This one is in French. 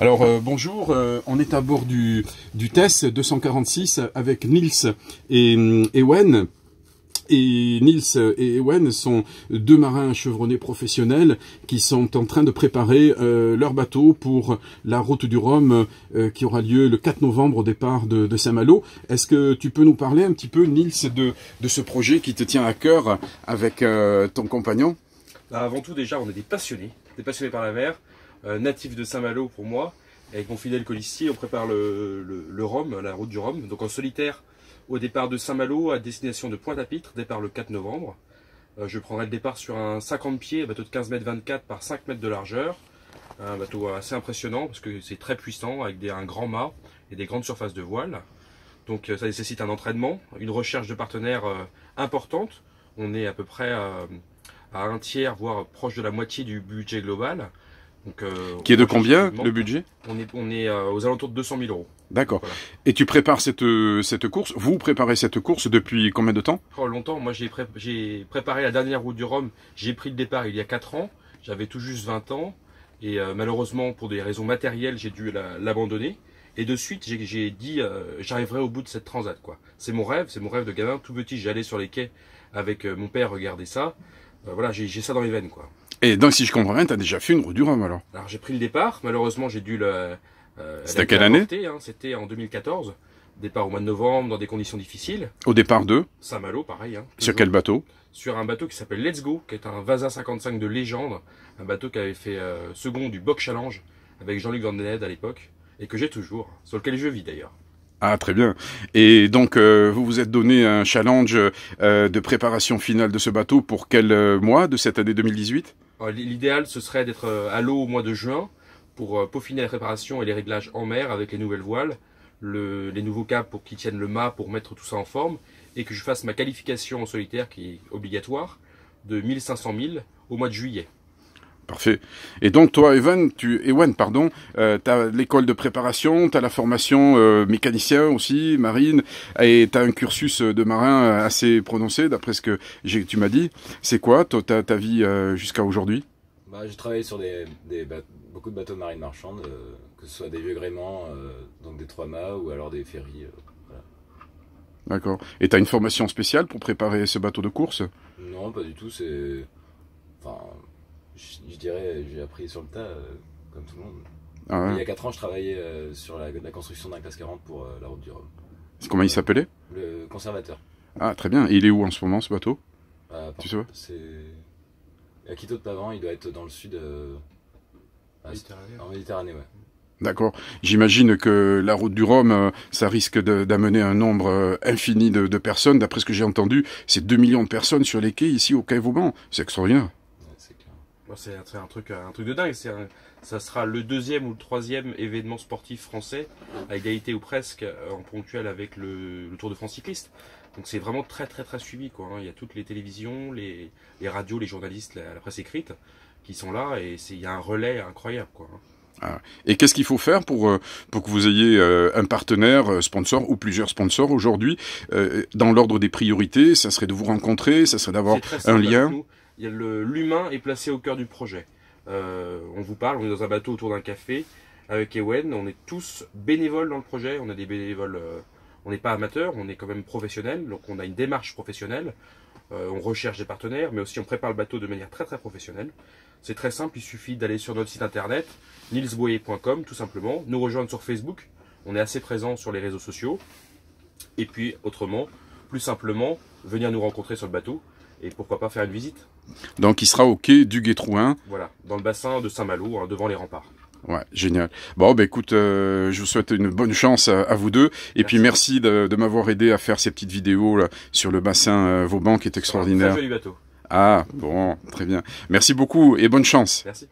Alors bonjour, on est à bord du TESS 246 avec Niels et Ewen. Et Niels et Ewen sont deux marins chevronnés professionnels qui sont en train de préparer leur bateau pour la route du Rhum qui aura lieu le 4 novembre au départ de Saint-Malo. Est-ce que tu peux nous parler un petit peu, Niels, de ce projet qui te tient à cœur avec ton compagnon? Avant tout, déjà, on est des passionnés par la mer, natifs de Saint-Malo pour moi. Avec mon fidèle colistier, on prépare le Rhum, la route du Rhum, donc en solitaire au départ de Saint-Malo à destination de Pointe-à-Pitre, départ le 4 novembre. Je prendrai le départ sur un 50 pieds, un bateau de 15 mètres 24 par 5 mètres de largeur. Un bateau assez impressionnant parce que c'est très puissant avec un grand mât et des grandes surfaces de voile. Donc ça nécessite un entraînement, une recherche de partenaires importante. On est à peu près à un tiers, voire proche de la moitié du budget global. Donc, qui est de combien le budget? On est aux alentours de 200 000 €. D'accord. Voilà. Et tu prépares cette course, vous préparez cette course depuis combien de temps? Longtemps. Moi j'ai préparé la dernière route du Rhum, j'ai pris le départ il y a 4 ans, j'avais tout juste 20 ans, et malheureusement pour des raisons matérielles j'ai dû l'abandonner. Et de suite j'ai dit j'arriverai au bout de cette transat, quoi. C'est mon rêve de gamin, tout petit j'allais sur les quais avec mon père regarder ça. Voilà, j'ai ça dans les veines, quoi. Et donc, si je comprends bien, tu as déjà fait une route du Rhum, alors? Alors, j'ai pris le départ. Malheureusement, j'ai dû c'était à quelle année? C'était en 2014. Départ au mois de novembre, dans des conditions difficiles. Au départ de Saint-Malo, pareil. Sur quel bateau? Sur un bateau qui s'appelle Let's Go, qui est un Vasa 55 de légende. Un bateau qui avait fait second du Bock Challenge avec Jean-Luc Van Den Heede à l'époque. Et que j'ai toujours, sur lequel je vis d'ailleurs. Ah, très bien. Et donc, vous vous êtes donné un challenge de préparation finale de ce bateau pour quel mois de cette année 2018? L'idéal, ce serait d'être à l'eau au mois de juin pour peaufiner la préparation et les réglages en mer avec les nouvelles voiles, les nouveaux câbles pour qu'ils tiennent le mât pour mettre tout ça en forme, et que je fasse ma qualification en solitaire qui est obligatoire de 1500 000 au mois de juillet. Parfait. Et donc toi, Ewen, tu as l'école de préparation, tu as la formation mécanicien aussi, marine, et tu as un cursus de marin assez prononcé, d'après ce que tu m'as dit. C'est quoi ta vie jusqu'à aujourd'hui? J'ai travaillé sur beaucoup de bateaux de marine marchande, que ce soit des vieux gréements, donc des 3 mâts, ou alors des ferries. Voilà. D'accord. Et tu as une formation spéciale pour préparer ce bateau de course? Non, pas du tout. Je dirais, j'ai appris sur le tas, comme tout le monde. Ah ouais. Il y a 4 ans, je travaillais sur la construction d'un classe 40 pour la route du Rhum. Comment il s'appelait? Le conservateur. Ah, très bien. Et il est où en ce moment, ce bateau? Tu sais pas? C'est à Quito de Pavant, il doit être dans le sud, en Méditerranée, ouais. D'accord. J'imagine que la route du Rhum, ça risque d'amener un nombre infini de personnes. D'après ce que j'ai entendu, c'est 2 millions de personnes sur les quais ici au quai Vauban. C'est extraordinaire. C'est un truc de dingue. Ça sera le 2e ou le 3e événement sportif français, à égalité ou presque en ponctuel avec le Tour de France cycliste. Donc c'est vraiment très suivi, quoi. Il y a toutes les télévisions, les radios, les journalistes, la presse écrite qui sont là, et il y a un relais incroyable, quoi. Ah. Et qu'est-ce qu'il faut faire pour que vous ayez un partenaire, sponsor ou plusieurs sponsors aujourd'hui? Dans l'ordre des priorités, ça serait de vous rencontrer, ça serait d'avoir un lien? L'humain est placé au cœur du projet. On vous parle, on est dans un bateau autour d'un café avec Ewen, on est tous bénévoles dans le projet, on a des bénévoles, on n'est pas amateurs, on est quand même professionnels, donc on a une démarche professionnelle, on recherche des partenaires, mais aussi on prépare le bateau de manière très professionnelle. C'est très simple, il suffit d'aller sur notre site internet, nielsboyer.com tout simplement, nous rejoindre sur Facebook, on est assez présent sur les réseaux sociaux, et puis autrement, plus simplement, venir nous rencontrer sur le bateau, et pourquoi pas faire une visite. Donc il sera au quai du Guétrouin. Voilà, dans le bassin de Saint-Malo, devant les remparts. Ouais, génial. Bon, écoute, je vous souhaite une bonne chance à vous deux. Et puis merci de m'avoir aidé à faire ces petites vidéos là, sur le bassin Vauban qui est extraordinaire. Un très joli bateau. Ah, bon, très bien. Merci beaucoup et bonne chance. Merci.